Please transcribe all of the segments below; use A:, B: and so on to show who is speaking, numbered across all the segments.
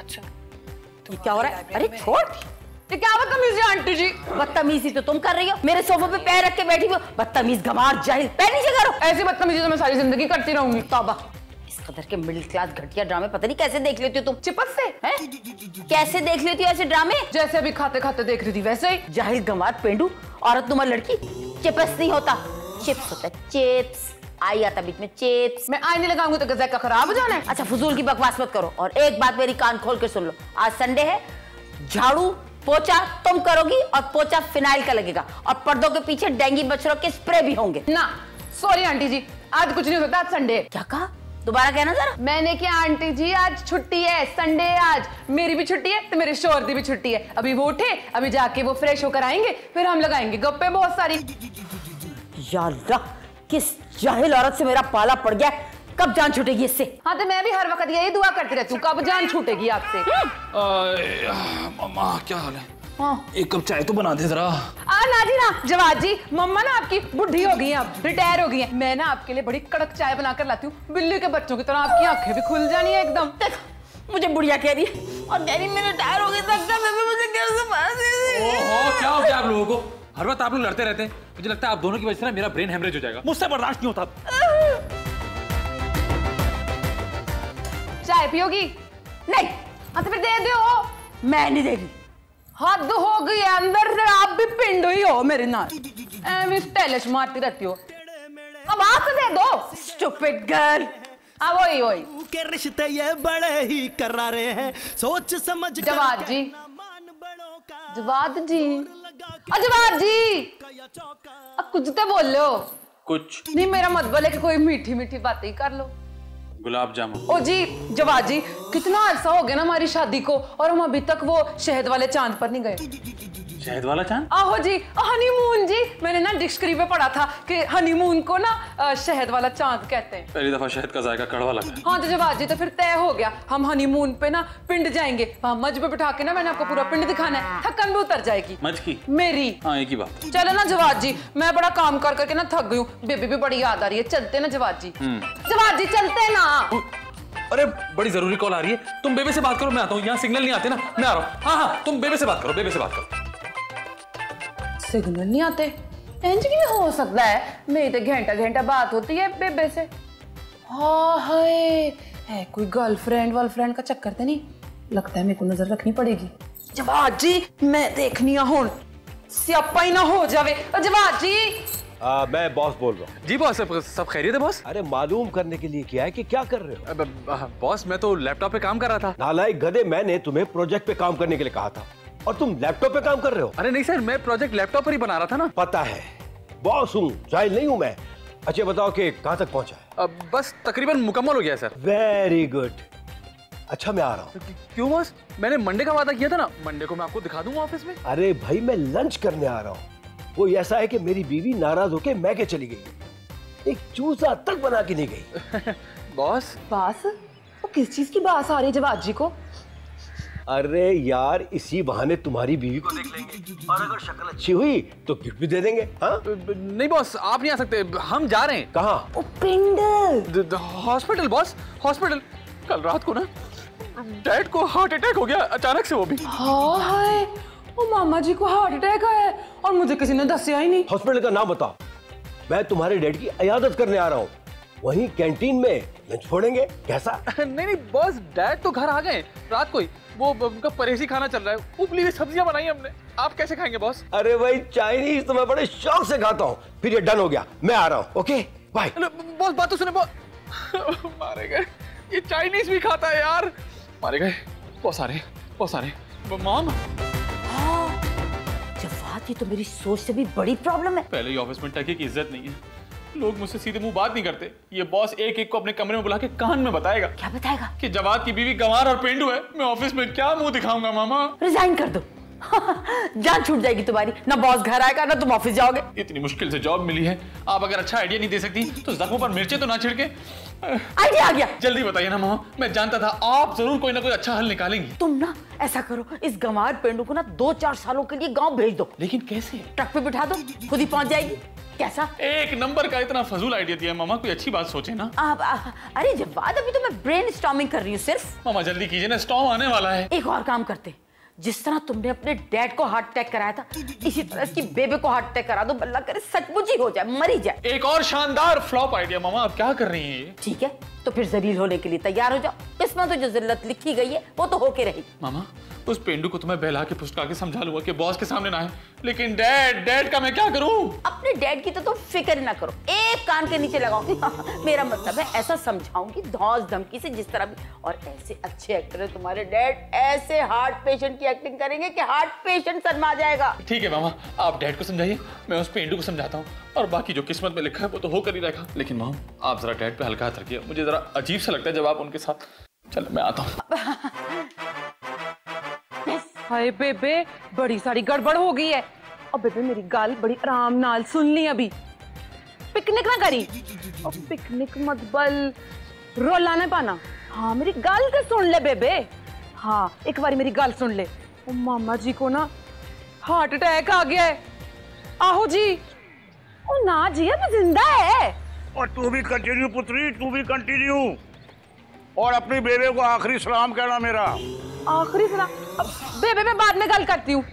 A: अच्छा
B: ये क्या हो रहा है? अरे छोड़,
A: ये क्या बदतमीजी आंटी जी?
B: बदतमीजी तो तुम कर रही हो, मेरे सोफे पे पैर रख के बैठी हो। बदतमीज, गंवार, जाहिल, पैर नीचे करो।
A: ऐसी बदतमीजी तो मैं सारी जिंदगी करती रहूंगी।
B: तौबा, इस कदर के मिडिल क्लास घटिया ड्रामे पता नहीं कैसे देख लेती हो तुम।
A: चिपस से
B: हैं? कैसे देख लेती हो ऐसे ड्रामे?
A: जैसे अभी खाते खाते देख रही थी वैसे ही।
B: जाहिल, गंवार, पेंडू, औरत नुमा लड़की। चिपस नहीं होता, चिप्स होता है, चिप्स। आई आता बीच में चिप्स।
A: मैं आई नहीं लगाऊंगी तो गज़ा का खराब हो जाना है।
B: अच्छा फजूल की बकवास मत करो। और एक बात मेरी कान खोल के सुन लो, आज संडे है, झाड़ू पोछा तुम करोगी और पोछा फिनाइल का लगेगा, और पर्दों के पीछे डेंगू मच्छरों के स्प्रे भी होंगे।
A: ना सॉरी आंटी जी, आज कुछ नहीं हो सकता, आज संडे।
B: क्या कहा? दोबारा कहना जरा।
A: मैंने क्या आंटी जी, आज छुट्टी है, संडे है आज। मेरी भी छुट्टी है तो मेरे शोहर की भी छुट्टी है। अभी वो उठे, अभी जाके वो फ्रेश होकर आएंगे, फिर हम लगाएंगे गप्पे बहुत सारी।
B: या अल्लाह, किस जाहिल औरत से मेरा पाला पड़ गया। कब जान छूटेगी इससे?
A: हाँ तो मैं भी हर वक्त यही दुआ करती रहती हूँ, कब जान छूटेगी आपसे।
C: मम्मा क्या हाल है?
A: हाँ।
C: एक कप चाय तो बना दे जरा।
A: ना जी ना, जवाद जी, मम्मा ना आपकी बुढ़ी हो गई हैं, अब रिटायर हो गई हैं। मैं ना आपके लिए बड़ी कड़क चाय बनाकर लाती हूँ, बिल्ली के बच्चों की तरह आपकी आंखें भी खुल जानी है एकदम।
B: देखो, मुझे बुढ़िया कह रही है और कह रही मैं रिटायर हो गई, मुझे कैसे
C: ओहो, क्या हो गया आप लोगों को? हर वक्त आप लोग लड़ते रहते हैं। मुझे लगता है आप दोनों की वजह से ना मेरा ब्रेन हेमरेज हो जाएगा। मुझसे बर्दाश्त नहीं होता।
A: चाय पियोगी?
B: नहीं।
A: हाँ तो फिर दे दो।
B: मैं नहीं देगी।
A: हद हो गई है, अंदर से आप भी पिंडो ही हो मेरे नाल। ऐਵੇਂ स्टाइलिश मारती रहती हो। अब आप दे दो।
B: Stupid girl.
A: हाँ वही वही।
D: के रिश्ते ये बड़े ही करारे हैं, सोच समझ कर
A: जवाद जी, जवाद जी, जवाद जी, अब कुछ तो बोल लो।
C: कुछ
A: नहीं, मेरा मतलब है कि कोई मीठी मीठी बातें ही कर लो।
C: गुलाब जामुन।
A: ओ जी जवाद जी, कितना अरसा हो गया ना हमारी शादी को, और हम अभी तक वो शहद वाले चांद पर नहीं गए।
C: शहद वाला चांद?
A: आहो जी, हनीमून जी। मैंने ना डिक्शनरी में पढ़ा था कि हनीमून को ना शहद वाला चांद कहते हैं।
C: पहली दफा शहद का जायका कड़वा लगा।
A: हाँ तो जवाब जी, तो फिर तय हो गया, हम हनीमून पे ना पिंड जाएंगे। वहाँ मज पे बिठा के ना मैंने आपको पूरा पिंड दिखाना है, थकन भी उतर जाएगी।
C: मज की?
A: मेरी।
C: हाँ एक ही बात।
A: चलो ना जवाब जी, मैं बड़ा काम कर करके ना थक गई हूँ, बेबी भी बड़ी याद आ रही है। चलते ना जवाब जी। जवाब जी चलते ना।
C: अरे बड़ी जरूरी कॉल आ रही है, तुम बेबे से बात करो, मैं आता हूँ। यहाँ सिग्नल नहीं आते ना, मैं आ रहा हूँ। हाँ हाँ, तुम बेबे से बात करो, बेबे से बात करो।
A: सिग्नल नहीं आते? इंज की हो सकता है, मेरी तो घंटा घंटा बात होती है बेबे से। हाँ है कोई गर्लफ्रेंड वर्लफ्रेंड का चक्कर तो नहीं? लगता है मेरे को नजर रखनी पड़ेगी। जवाब जी मैं देखनी हूँ, स्यापा ही ना हो जावे। जवाब जी।
E: मैं बॉस बोल रहा हूँ।
C: जी बॉस, सब खैरियत है बॉस?
E: अरे मालूम करने के लिए किया है कि क्या कर रहे हो।
C: बॉस मैं तो लैपटॉप पे काम कर रहा था।
E: नालायक गधे, मैंने तुम्हें प्रोजेक्ट पे काम करने के लिए कहा था और तुम लैपटॉप पे काम कर रहे हो।
C: अरे नहीं सर, मैं प्रोजेक्ट लैपटॉप पर ही बना रहा था ना।
E: पता है, बॉस हूँ, जाहिल नहीं हूँ मैं। अच्छा बताओ कि कहाँ तक पहुँचा है?
C: बस तकरीबन मुकम्मल हो गया सर।
E: Very good. अच्छा मैं आ रहा हूँ।
C: क्यों बॉस? मैंने मंडे का वादा किया था ना, मंडे को मैं आपको दिखा दूंगा ऑफिस में।
E: अरे भाई मैं लंच करने आ रहा हूँ। वो ऐसा है कि मेरी बीवी नाराज होके मैके चली गई, एक चूसा तक बना के नहीं गई।
C: बॉस
A: बास? वो किस चीज की बात आ रही है जवाब जी को?
E: अरे यार इसी बहाने तुम्हारी बीवी को देख लेंगे और अगर शक्ल अच्छी हुई तो गिफ्ट भी दे देंगे। हाँ?
C: नहीं बॉस, आप नहीं आ सकते, हम जा रहे हैं।
E: कहाँ?
B: पिंड
C: हॉस्पिटल बॉस, हॉस्पिटल। कल रात को ना डैड को हार्ट अटैक हो गया अचानक से, वो भी।
A: हाय, वो मामा जी को हार्ट अटैक आया और मुझे किसी ने दसिया ही नहीं।
E: हॉस्पिटल का नाम बताओ, मैं तुम्हारे डैड की इयादत करने आ रहा हूँ। वहीं कैंटीन में लंच फोड़ेंगे, कैसा?
C: नहीं बॉस, डैड तो घर आ गए रात को ही। वो उनका परहेजी खाना चल रहा है, उबली हुई सब्जियां बनाई हमने। आप कैसे खाएंगे बॉस?
E: अरे भाई चाइनीज तो मैं बड़े शौक से खाता हूँ। फिर ये डन हो गया, मैं आ रहा हूँ। Okay bye.
C: बॉस बात तो सुने बॉस। मारे गए, ये चाइनीज भी खाता है यार। मारे गए, बॉस आ रहे। मॉम।
B: जवाब, ये तो मेरी सोच से भी बड़ी प्रॉब्लम है।
C: पहले ही ऑफिस में टकी की इज्जत नहीं है, लोग मुझसे सीधे मुंह बात नहीं करते। ये बॉस एक एक को अपने कमरे में बुला के कान में बताएगा।
B: क्या बताएगा?
C: कि जवाद की बीवी गंवार और पेंडू है। मैं ऑफिस में क्या मुंह दिखाऊंगा मामा?
B: रिजाइन कर दो। जान छूट जाएगी तुम्हारी, ना बॉस घर आएगा ना तुम ऑफिस जाओगे।
C: इतनी मुश्किल से जॉब मिली है, आप अगर अच्छा आइडिया नहीं दे सकती तो जख्मों पर मिर्चें तो ना छिड़के।
B: आइडिया आ गया।
C: जल्दी बताइए ना मामा, मैं जानता था आप जरूर कोई ना कोई अच्छा हल निकालेंगी।
B: तुम ना ऐसा करो, इस गंवार पेंडू को ना 2-4 सालों के लिए गांव भेज दो।
C: लेकिन कैसे?
B: ट्रक पे बिठा दो, खुद ही पहुंच जाएगी। कैसा?
C: एक नंबर का इतना फजूल आइडिया दिया मामा, कोई अच्छी बात सोचे ना।
B: अरे जवाद, अभी तो मैं ब्रेनस्टॉर्मिंग कर रही हूँ सिर्फ।
C: मामा जल्दी कीजिए ना, स्टॉर्म आने वाला है।
B: एक और काम करते, जिस तरह तुमने अपने डैड को हार्ट अटैक कराया था, इसी तरह इसकी बेबे को हार्ट अटैक करा दो, अल्लाह करे सचमुच ही हो जाए, मरी जाए।
C: एक और शानदार फ्लॉप आइडिया मामा, आप क्या कर रही हैं?
B: ठीक है, तो फिर जलील होने के लिए तैयार हो जाओ। किस्मत में जो जिल्लत लिखी गई है वो तो होके रहेगी।
C: मामा उस पेंडू को तुम्हें बहला के पुचका के समझा लूंगा कि बॉस के सामने ना है, लेकिन डैड का मैं क्या करूं?
B: अपने डैड की तो तुम फिक्र ना करो, एक कान के नीचे लगाऊंगी। मेरा मतलब है ऐसा समझाऊंगी धौस धमकी से, जिस तरह भी। और ऐसे अच्छे एक्टर है तुम्हारे डैड, ऐसे हार्ट पेशेंट की एक्टिंग करेंगे कि हार्ट पेशेंट शर्मा जाएगा।
C: ठीक है मामा, आप डैड को समझाइए, मैं उस पेंडू को समझाता हूँ, और बाकी जो किस्मत में लिखा है वो तो होकर ही रहेगा। लेकिन मामा आप जरा डैड पे हल्का हाथ रखिए, मुझे जरा अजीब सा लगता है जब आप उनके साथ। चलो मैं आता हूँ।
A: हाय बेबे, बड़ी सारी गड़बड़ हो गई है। अब बेबे मेरी गाल बड़ी आराम नाल सुन ली, अभी पिकनिक ना करी। अब पिकनिक मत बल, रोला ना पाना। हाँ मेरी गाल के सुन ले बेबे। हाँ एक बार मेरी गाल सुन ले। ओ मामा जी को ना हार्ट अटैक आ गया है। आहो जी। ओ ना जी अब जिंदा है।
F: और तू भी कंटिन्यू पुत्री, तू भी कंटिन्यू। और अपनी बेबे को आखिरी सलाम कहना मेरा।
A: आखिरी सलाम? अब बेबे मैं बाद में गल करती हूँ।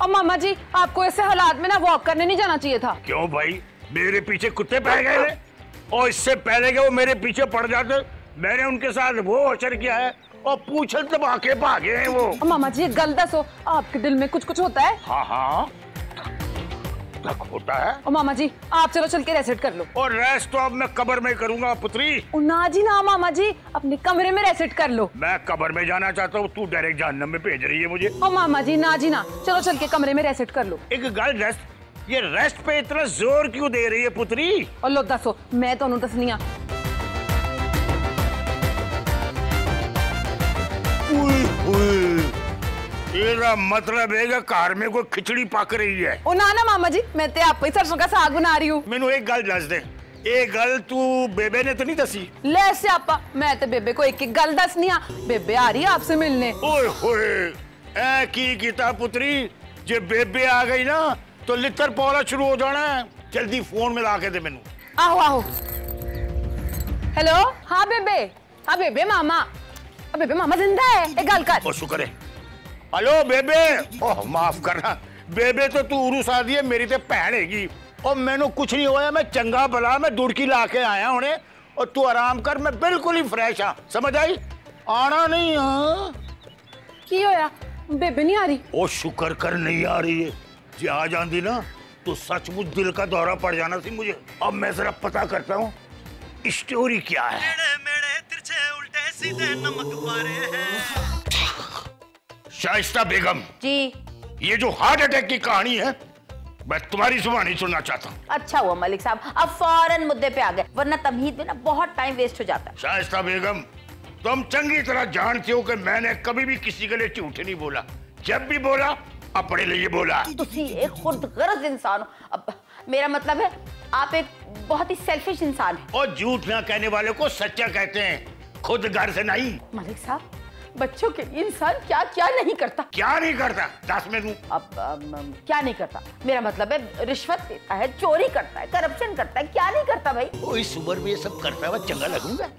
A: और मामा जी आपको ऐसे हालात में ना वॉक करने नहीं जाना चाहिए था।
F: क्यों भाई, मेरे पीछे कुत्ते पड़ गए थे, और इससे पहले कि वो मेरे पीछे पड़ जाते मैंने उनके साथ वो अचर किया है, और पूछल दबा के भागे हैं वो।
A: मामा जी एक गल दसो, आपके दिल में कुछ कुछ होता है?
F: हाँ हाँ होता है।
A: और मामा जी आप चलो चल के रेस्ट कर लो।
F: और रेस्ट तो अब मैं कब्र में करूंगा पुत्री।
A: ना जी ना मामा जी, अपने कमरे में रेस्ट कर लो।
F: मैं कब्र में जाना चाहता हूँ, तू डायरेक्ट जहन्नम में भेज रही है मुझे।
A: और मामा जी ना, चलो चल के कमरे में रेस्ट कर लो।
F: एक गल रेस्ट, ये रेस्ट पे इतना जोर क्यों दे रही है पुत्री?
A: और लो दसो, मैं तो दसनी आ।
F: तेरा मतलब है कि कार में कोई खिचड़ी पक रही है?
A: ओ ना मामा जी, मैं ते आप ही सरसों का साग बना रही हूँ।
F: मैनू एक गल दस दे, एक गल तू बेबे ने तो नहीं दसी?
A: ले स्यापा, मैं तो बेबे को एक एक गल दसनी आ। बेबे आ रही है आपसे मिलने।
F: ओए होए, ऐ की कीता पुत्री, जे बेबे आ गई ना तो लितर पौला शुरू हो जाना है। जल्दी फोन मिला के दे मैनू।
A: आहो आहो। हेलो, हाँ बेबे। हाँ बेबे मामा, बेबे मामा जिंदा है, एक गल कर।
F: ओ शुक्र है। हेलो बेबे। ओह माफ करना बेबे, तो तू उरू सा दी है, मेरी तो भैन हैगी। और मैनू कुछ नहीं होया, मैं चंगा भला, मैं दुड़की ला के आया हुणे। और तू आराम कर, मैं बिल्कुल ही फ्रेश हाँ, समझ आई? आना नहीं। हाँ
A: की होया, बेबे नहीं आ रही?
F: ओ शुक्र कर नहीं आ रही है, जे आ जाती ना तो सचमुच दिल का दौरा पड़ जाना थी मुझे। अब मैं जरा पता करता हूँ स्टोरी क्या है।
D: मेरे तिरछे उल्टे सीधे नमक पारे हैं।
F: शाइस्ता बेगम
B: जी।
F: ये जो हार्ट अटैक की कहानी है, मैं तुम्हारी जुबानी सुनना चाहता हूँ।
B: अच्छा हुआ मलिक साहब, अब फौरन मुद्दे पे आ गए, वरना तमहीद में ना बहुत टाइम वेस्ट हो जाता है।
F: शाइस्ता बेगम, तुम चंगी तरह जानते हो कि मैंने कभी भी किसी के लिए झूठ नहीं बोला। जब भी बोला अपने लिए बोला।
B: तुसी एक खुदगर्ज इंसान हो। अब मेरा मतलब है आप एक बहुत ही सेल्फिश इंसान है।
F: और झूठ ना कहने वाले को सच्चा कहते हैं, खुद घर से नहीं।
B: मलिक साहब, बच्चों के लिए इंसान क्या क्या नहीं करता।
F: क्या नहीं करता, दस में दूं।
B: अब क्या नहीं करता, मेरा मतलब है रिश्वत लेता है, चोरी करता है, करप्शन करता है, क्या नहीं करता भाई?
F: ओ, इस उम्र में ये सब करता हुआ चंगा लगूंगा।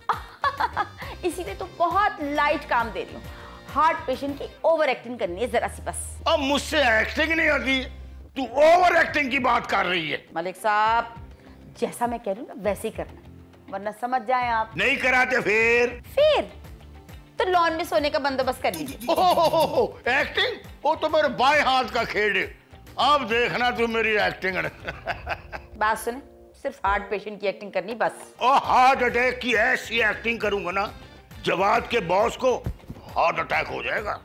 B: इसीलिए तो बहुत लाइट काम दे रही हूँ। हार्ट पेशेंट की ओवर एक्टिंग करनी है जरा सी बस।
F: अब मुझसे एक्टिंग नहीं आती, तू ओवर एक्टिंग की बात कर रही है।
B: मलिक साहब, जैसा मैं कह रही हूँ ना वैसे ही करना, वरना समझ जाए आप।
F: नहीं कराते फिर
B: तो लॉन में सोने का बंदोबस्त कर लीजिए।
F: एक्टिंग, वो तो मेरे बाएं हाथ का खेल है। अब देखना तू मेरी एक्टिंग।
B: बात सुने, सिर्फ हार्ट पेशेंट की एक्टिंग करनी बस।
F: और हार्ट अटैक की ऐसी एक्टिंग करूंगा ना, जवाद के बॉस को हार्ट अटैक हो जाएगा।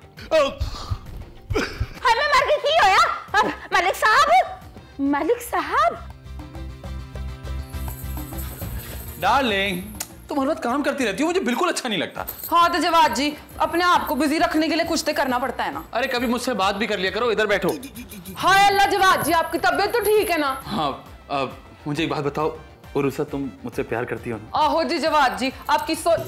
B: हमें मर गई की होया? मलिक साहब
C: डार्लिंग, तुम हर वक्त काम करती रहती हो, मुझे बिल्कुल अच्छा नहीं लगता।
A: हाँ तो जवाद जी, अपने आप को बिजी रखने के लिए कुछ तो करना पड़ता है ना।
C: अरे कभी मुझसे बात भी कर लिया करो, इधर बैठो।
A: हाय अल्लाह जवाद जी, आपकी तबीयत तो ठीक है ना?
C: हाँ, मुझे एक बात बताओ, उरुसा तुम मुझसे प्यार करती हो ना?
A: आहो जी जवाद जी, आपकी सोच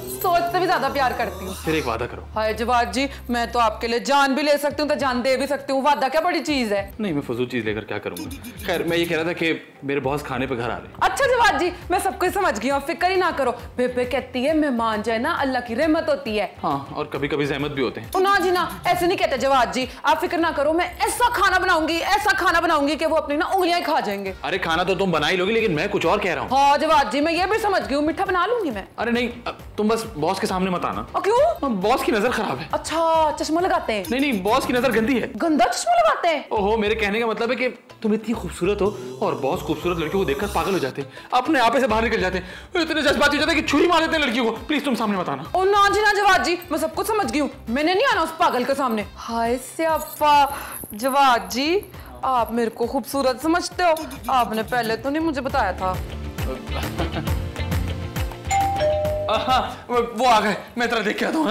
A: से भी ज्यादा प्यार करती हूँ।
C: फिर एक वादा करो।
A: हाय जवाद जी, मैं तो आपके लिए जान भी ले सकती हूँ तो जान दे भी सकती हूँ। वादा क्या बड़ी चीज है।
C: नहीं, मैं फजूल चीज लेकर क्या करूंगा। खैर, मैं ये कह रहा था कि मेरे बॉस खाने पे घर आ रहे हैं।
A: अच्छा जवाद जी, मैं सब कुछ समझ गई हूँ, फिक्र ही ना करो। बेबे कहती है मेहमान जो है ना अल्लाह की रहमत होती है।
C: हाँ, और कभी कभी जहमत भी होते हैं।
A: तो ना जी ना, ऐसे नहीं कहते जवाद जी, आप फिक्र ना करो। मैं ऐसा खाना बनाऊंगी कि वो अपनी ना उंगलियां खा जाएंगे।
C: अरे खाना तो तुम बना ही लोगी, लेकिन मैं कुछ और कह रहा हूँ।
A: हाँ जवाद जी, मैं ये भी समझ गई हूँ, मीठा बना लूंगी मैं।
C: अरे नहीं, तुम बस बॉस के सामने मत आना।
A: क्यों?
C: बॉस की नजर खराब है।
A: अच्छा, चश्मा लगाते हैं?
C: नहीं, बॉस की नजर गंदी है।
A: गंदा चश्मा लगाते हैं?
C: ओहो, मेरे कहने का मतलब है कि तुम इतनी खूबसूरत हो और बॉस खूबसूरत लड़कियों को देखकर पागल हो जाते हैं, अपने आप से बाहर निकल जाते हैं, इतने जज्बाती हो जाते हैं कि छुरी मार देते हैं लड़कियों को। प्लीज तुम सामने मत आना।
A: ओ ना जी ना जवाद जी, मैं सब कुछ समझ गई हूँ, मैंने नहीं आना उस पागल के सामने। हाय स्यापा जवाद जी, आप मेरे को खूबसूरत समझते हो, आपने पहले तो नहीं मुझे बताया था।
C: वो आ गए, मैं तेरा देख के आता हूँ।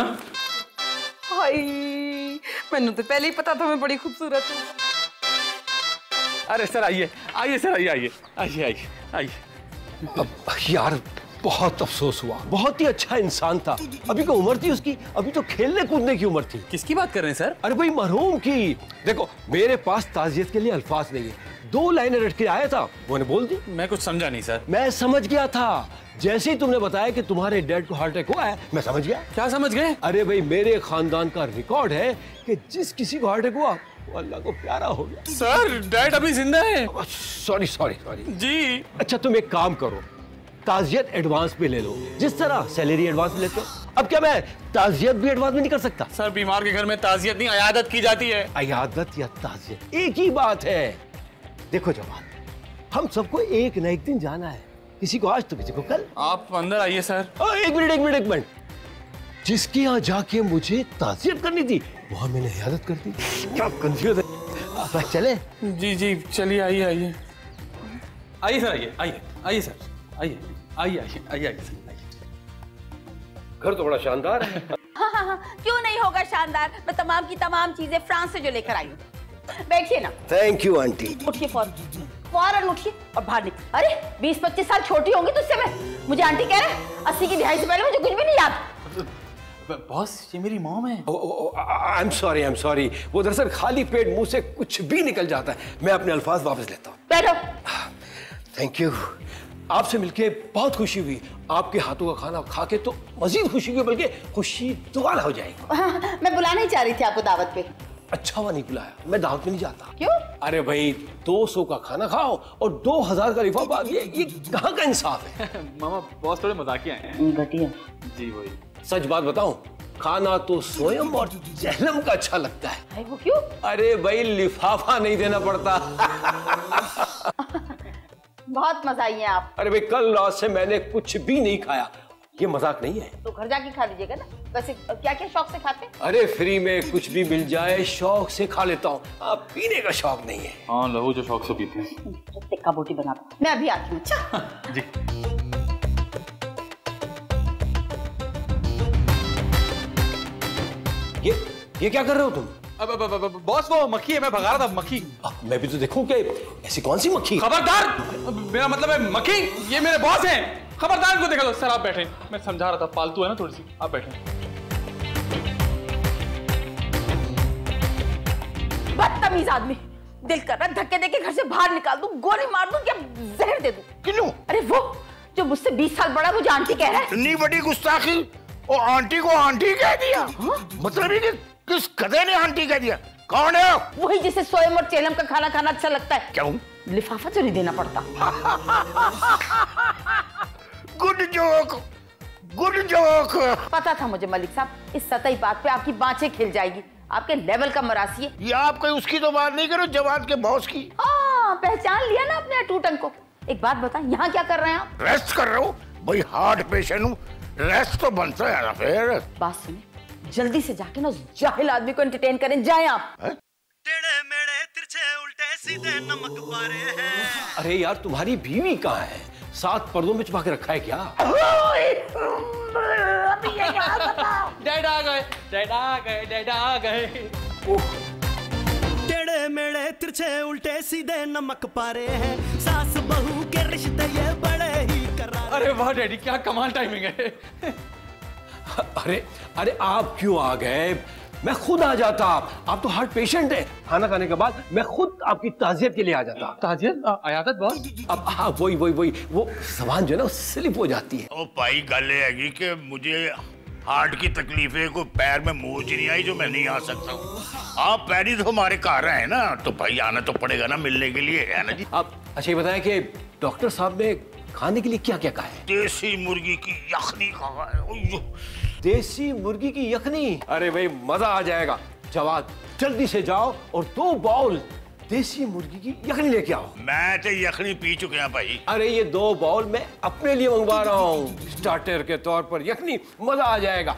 A: हाय, मैंने तो पहले ही पता था मैं बड़ी खूबसूरत हूँ।
C: अरे सर आइए सर, आइए।
E: अब यार बहुत अफसोस हुआ, बहुत ही अच्छा इंसान था। अभी को उम्र थी उसकी, अभी तो खेलने कूदने की उम्र थी।
C: किसकी बात कर रहे हैं सर?
E: अरे भाई मरहूम की। देखो मेरे पास ताजियत के लिए अल्फाज नहीं है, 2 लाइनें रट के आया था, मैंने बोल दी।
C: मैं कुछ समझा नहीं सर।
E: मैं समझ गया था, जैसे ही तुमने बताया कि तुम्हारे डैड को हार्ट अटैक हुआ है, मैं समझ गया।
C: क्या समझ गए?
E: अरे भाई मेरे खानदान का रिकॉर्ड है कि जिस किसी को हार्ट अटैक हुआ वो अल्लाह को प्यारा हो गया।
C: सर डैड अभी जिंदा है।
E: सॉरी
C: जी।
E: अच्छा तुम एक काम करो, ताजियत एडवांस पे ले लो, जिस तरह सैलरी एडवांस में लेते हो। अब क्या मैं ताजियत भी एडवांस में नहीं कर सकता?
C: सर बीमार के घर में ताजियत नहीं, अयादत की जाती है।
E: अयादत या ताजियत एक ही बात है। देखो जवान, हम सबको एक न एक दिन जाना है, किसी को आज तो किसी को कल।
C: आप अंदर आइए सर।
E: एक मिनट। जिसके यहाँ जाके मुझे ताजियत करनी थी वहां मैंने अयादत कर दी। क्या कंफ्यूज है। चले?
C: जी चलिए, आइए सर, आइए सर, आइए।
E: घर तो बड़ा शानदार है।
B: हाँ, क्यों नहीं होगा शानदार। मैं तमाम की तमाम चीजें फ्रांस से जो लेकर आई हूँ। बैठिए ना।
E: Thank you aunty.
B: उठिए फौरन उठिए और बाहर निकल। अरे 20-25 साल छोटी होंगी तुझसे मैं। मुझे आंटी कह रहे, 80 की दिहाई से पहले मुझे कुछ भी नहीं याद।
C: बॉस ये मेरी मॉम है।
E: आई एम सॉरी, वो दरअसल खाली पेट मुंह से कुछ भी निकल जाता है। मैं अपने अल्फाज वापस लेता हूँ।
B: बैठो।
E: थैंक यू, आपसे मिलके बहुत खुशी हुई। आपके हाथों का खाना खा के तो मजीद खुशी हुई, बल्कि खुशी दोबारा हो जाएगी।
B: हाँ, मैं बुलाना ही चाह रही थी आपको दावत पे।
E: अच्छा हुआ नहीं बुलाया, मैं दावत में नहीं जाता।
B: क्यों?
E: अरे भाई 200 का खाना खाओ और 2000 का लिफाफा, ये कहाँ का इंसाफ है?
C: मामा बॉस थोड़े मजाकिया हैं।
B: घटिया।
C: जी वही।
E: सच बात बताऊं, खाना तो स्वयं और जहन्नम का अच्छा लगता है।
B: अरे वो क्यों?
E: अरे भाई लिफाफा नहीं देना पड़ता।
B: बहुत मजा आई है आप।
E: अरे भाई कल रात से मैंने कुछ भी नहीं खाया, ये मजाक नहीं है।
B: तो घर जाके खा लीजिएगा ना। वैसे क्या क्या शौक से खाते हैं?
E: अरे फ्री में कुछ भी मिल जाए शौक से खा लेता हूँ, पीने का शौक नहीं है।
C: हाँ लहू जो शौक से पीते हैं।
B: टिक्का बोटी बना दो, मैं अभी आती हूँ। अच्छा
C: जी।
E: ये क्या कर रहे हो तुम?
C: अब बॉस वो मक्खी है, मैं भगा रहा था मक्खी।
E: मैं भी तो देखूं कि ऐसी कौन सी मक्खी?
C: खबरदार, मेरा मतलब है मक्खी, ये मेरे बॉस हैं। खबरदार इनको देखा दो। सर आप बैठे, मैं समझा रहा था, पालतू है ना थोड़ी सी, आप बैठे।
B: बदतमीज आदमी, दिल कर रहा धक्के देके घर से बाहर निकाल दूं, गोली मार दूं या जहर दे दूं।
F: क्यों?
B: अरे वो जो मुझसे 20 साल बड़ा मुझे आंटी कह रहा है।
F: इतनी बड़ी गुस्ताखी, और आंटी को आंटी कह दिया? मतलब ये कि किस गधे ने आंटी कह दिया? कौन है?
B: वही जिसे सोयम और चेलम का खाना खाना अच्छा लगता है।
F: क्यों?
B: लिफाफा तो नहीं देना पड़ता।
F: Good joke.
B: पता था मुझे मलिक साहब, इस सतही बात पे आपकी बाँचें खिल जाएगी। आपके लेवल का मरासी है
F: ये। आप कोई उसकी तो बात नहीं करो, जवान के बॉस की।
B: हाँ, पहचान लिया ना अपने अटूटन को। एक बात बता, यहाँ क्या कर रहे हैं आप?
F: रेस्ट कर रहा हूँ भाई, हार्ट पेशेंट हूँ, रेस्ट तो बनता है ना। फिर
B: बात सुनिए, जल्दी से जाके ना उस जाहिल आदमी को एंटरटेन करें। जाएं आप।
D: टेढ़े मेढ़े तिरछे उल्टे सीधे नमक पारे हैं।
E: अरे यार तुम्हारी बीवी कहाँ है? 7 पर्दों में छुपा के रखा है क्या?
C: डैड आ गए।
D: टेढ़े मेढ़े तिरछे उल्टे सीधे नमक पारे हैं। सास बहू के रिश्ते ये बड़े ही
C: अरे वाह डैडी, क्या कमाल टाइमिंग है।
E: अरे अरे आप क्यों आ गए? मैं खुद आ जाता। आप तो हार्ट पेशेंट है। खाना खाने के बाद मैं खुद आपकी ताज़ियत के लिए आ जाता।
C: ताजियत आयादत बॉस।
E: अब हाँ वही वो जबान जो है ना स्लिप हो जाती है।
F: ओ भाई गल है कि मुझे हार्ट की तकलीफ है, कोई पैर में मोच नहीं आई जो मैं नहीं आ सकता हूँ। आप पैरी तो हमारे घर हैं ना, तो भाई आना तो पड़ेगा ना मिलने के लिए, है ना जी।
E: आप अच्छा ये बताएं कि डॉक्टर साहब ने खाने के लिए क्या क्या कहा है?
F: देसी मुर्गी की यखनी कहा है।
E: देसी मुर्गी की यखनी? अरे भाई मजा आ जाएगा। जवाद जल्दी से जाओ और 2 बाउल देसी मुर्गी की यखनी लेके आओ।
F: मैं तो यखनी पी चुके हैं भाई।
E: अरे ये 2 बाउल मैं अपने लिए मंगवा रहा हूँ स्टार्टर के तौर पर यखनी, मजा आ जाएगा।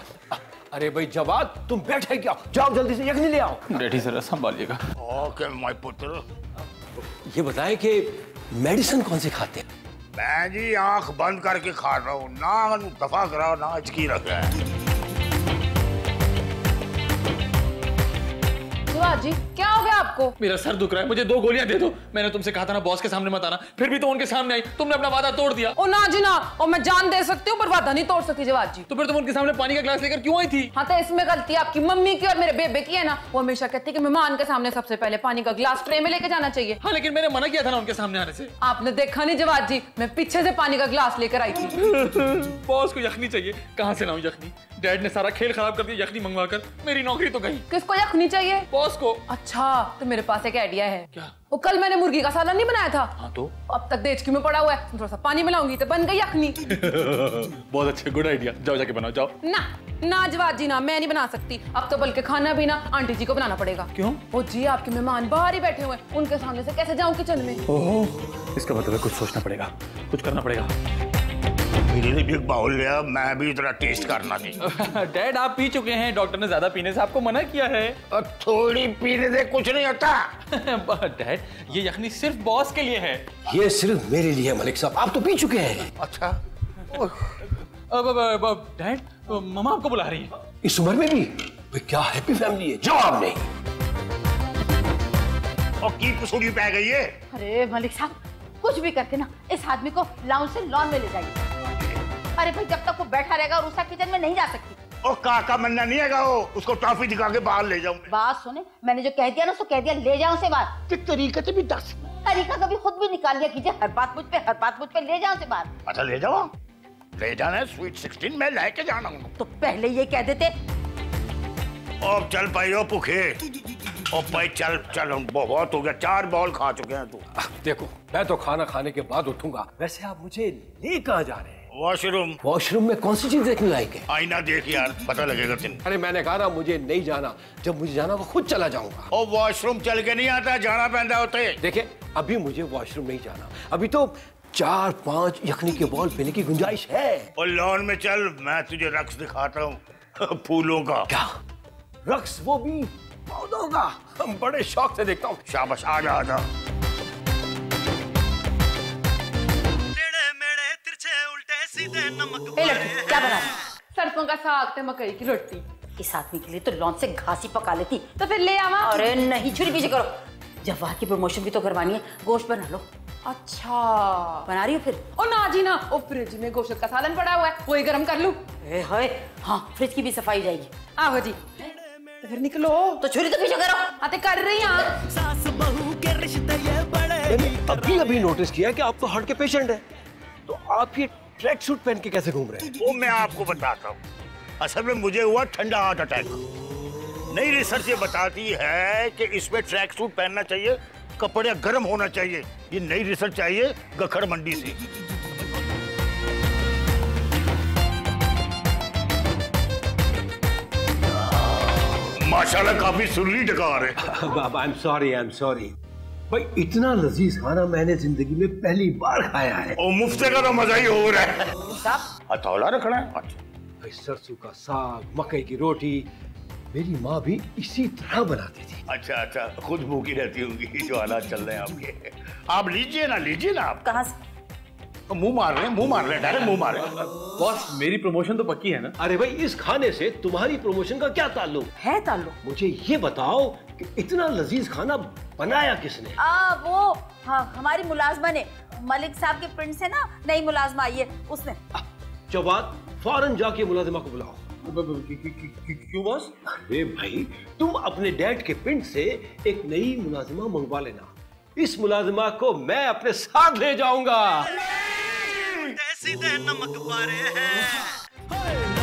E: अरे भाई जवाद तुम बैठे क्या, जाओ जल्दी से यखनी ले आओ।
C: डैडी जरा संभालिएगा।
F: ओके माय पुत्र।
E: ये बताएं कि मेडिसिन कौन सी खाते हैं?
F: मैं जी आंख बंद करके खा रहा हूँ, ना दफा कराओ ना अचकी रखा है।
A: जवाद जी क्या हो गया आपको?
C: मेरा सर दुख रहा है, मुझे 2 गोलियां दे दो। मैंने तुमसे कहा था ना बॉस के सामने मत आना, फिर भी तो उनके सामने आई। तुमने अपना वादा तोड़ दिया।
A: ओ ना जी ना, और मैं जान दे सकती हूँ पर वादा नहीं तोड़ सकती जवाद जी।
C: तो फिर तुम उनके सामने पानी का ग्लास लेकर क्यों आई थी?
A: हाँ तो इसमें गलती आपकी मम्मी की और मेरे बेबे की है ना। वो हमेशा कहती है कि मेहमान के सामने सबसे पहले पानी का ग्लास ट्रे में लेके जाना चाहिए।
C: हाँ लेकिन मैंने मना किया था ना उनके सामने आने से।
A: आपने देखा नहीं जवाद जी, मैं पीछे से पानी का ग्लास लेकर आई थी।
C: बॉस को यखनी चाहिए, कहाँ से लाऊं यखनी? डैड ने सारा खेल खराब कर दिया यखनी मंगवाकर। मेरी नौकरी तो गई।
A: किसको यखनी चाहिए?
C: बॉस को।
A: अच्छा तो मेरे पास एक आइडिया है।
C: क्या?
A: वो कल मैंने मुर्गी का सालन नहीं बनाया था।
C: हाँ तो
A: अब तक देचकी में पड़ा हुआ है, थोड़ा सा पानी मिलाऊंगी तो बन गई यखनी।
C: बहुत अच्छा, गुड आइडिया। जाओ जाके बनाओ जाओ।
A: ना ना जवाद जी ना, मैं नहीं बना सकती। अब तो बल्कि खाना भी ना आंटी जी को बनाना पड़ेगा।
C: क्यों?
A: वो जी आपके मेहमान बाहर ही बैठे हुए हैं, उनके सामने से कैसे जाऊं किचन में?
C: ओह, इसका मतलब है कुछ सोचना पड़ेगा, कुछ करना पड़ेगा।
F: मेरे लिए भी एक बाउल लिया, मैं भी जरा टेस्ट करना थी।
C: डैड आप पी चुके हैं, डॉक्टर ने ज्यादा पीने से आपको मना किया है।
F: और थोड़ी पीने से कुछ नहीं होता।
C: डैड ये यखनी सिर्फ बॉस के लिए है।
E: ये सिर्फ मेरे लिए है मलिक साहब, आप तो पी चुके हैं।
F: अच्छा
C: अब डैड मम्मा आपको बुला रही है।
E: इस उम्र में भी? भाई क्या हैप्पी फैमिली है। जवाब नहीं।
F: और की कुसूरी पै गई है।
B: अरे मलिक साहब कुछ भी करके ना इस आदमी को लाउंज से लॉन में ले जाइए। अरे भाई जब तक वो बैठा रहेगा रूसा किचन में नहीं जा सकती।
F: ओ काका मन्ना नहीं है वो, उसको टॉफी दिखा के बाहर ले जाऊं।
B: बात सुने, मैंने जो कह दिया ना उसको कह दिया, ले जाओ उसे बाहर।
F: किस तरीके से भी दस
B: तरीका कभी खुद भी निकाल लिया कीजिए, हर बात मुझ पे ले जाओ उसे बाहर।
F: अच्छा ले जाओ, ले जाना है स्वीट 16 में लेके जाना हूँ।
B: तो पहले ये कह देते।
F: अब चल पाई हो भूखे। ओ भाई चल चल, बहुत हो गया, 4 बॉल खा चुके हैं तू।
E: देखो मैं तो खाना खाने के बाद उठूंगा। वैसे आप मुझे ले कहाँ जा रहे हैं?
F: वॉशरूम।
E: वॉशरूम में कौन सी चीज देखने लायक है?
F: आईना देख यार, पता लगेगा तेन।
E: अरे मैंने कहा ना मुझे नहीं जाना, जब मुझे जाना होगा खुद चला जाऊंगा।
F: ओ वॉशरूम चल के नहीं आता, जाना पैदा होते।
E: देखिए अभी मुझे वॉशरूम नहीं जाना, अभी तो 4-5 यखनी के बॉल पीने की गुंजाइश है।
F: और लॉन में चल, मैं तुझे रक्स दिखाता हूँ फूलों का।
E: क्या रक्स? वो भी पौधों का? हम बड़े शौक से देखता हूँ।
F: शाबाश, आजा आजा।
B: क्या बना?
A: सरसों का साग ते मकई की रोटी।
B: इस आदमी के लिए तो लॉन से घास ही पका लेती।
A: तो फिर ले आवा।
B: अरे नहीं, छुरी पीछे करो। जवाहर की प्रमोशन भी तो करवानी है, गोश्त बना लो।
A: अच्छा
B: बना रही हो फिर?
A: ओ ना जी ना, ओ फ्रिज में गोश्त का सालन पड़ा हुआ है, वही गरम कर लूं।
B: हाय हाँ, फ्रिज की भी सफाई जाएगी।
A: आहो जी। तो फिर निकलो।
B: तो छुरी तो पीछे करो।
A: हाँ तो कर रही हैं।
D: सास बहू के रिश्ते ये बड़े।
E: मैंने अभी नोटिस किया कि आप तो हार्ट के पेशेंट हैं, तो आप ये ट्रैक सूट पहन के कैसे घूम रहे हैं?
F: वो मैं आपको बताता हूँ। असल में मुझे हुआ ठंडा हार्ट अटैक। नई रिसर्च ये बताती है कि इसमें ट्रैक सूट पहनना चाहिए, कपड़े गर्म होना चाहिए। ये नई रिसर्च चाहिए गखड़ मंडी से। माशाल्लाह काफी सुरली डकार है।
E: आई एम सॉरी भाई, इतना लजीज खाना मैंने जिंदगी में पहली बार खाया है।
F: और मुफ्ते का तो मजा ही हो रहा है।
B: साहब
F: हथौड़ा रखना है। अच्छा
E: भाई सरसों का साग, मकई की रोटी, मेरी माँ भी इसी तरह बनाती थी।
F: अच्छा अच्छा, खुद भूखी रहती होंगी जो हालात चल रहे हैं आपके। आप लीजिए ना आप।
B: कहाँ से?
F: मुंह मार रहे हैं, डायरेक्ट मुंह मार रहे हैं।
C: बॉस मेरी प्रमोशन तो पक्की है ना?
E: अरे भाई इस खाने से तुम्हारी प्रमोशन का क्या ताल्लुक
B: है? ताल्लुक?
E: मुझे ये बताओ कि इतना लजीज खाना बनाया किसने?
B: वो हाँ, हमारी मुलाजमा ने। मलिक साहब के प्रिंट से ना नई मुलाजमा आई है, उसने।
E: जवाद, फौरन जाके मुलाजिमा को बुलाओ। क्यों बॉस? अरे भाई, तुम अपने डैड के पिंड से एक नई मुलाजिमा मंगवा लेना। इस मुलाजिमा को मैं अपने साथ ले जाऊंगा।
D: उल्टे सीधे नमक पारे हैं।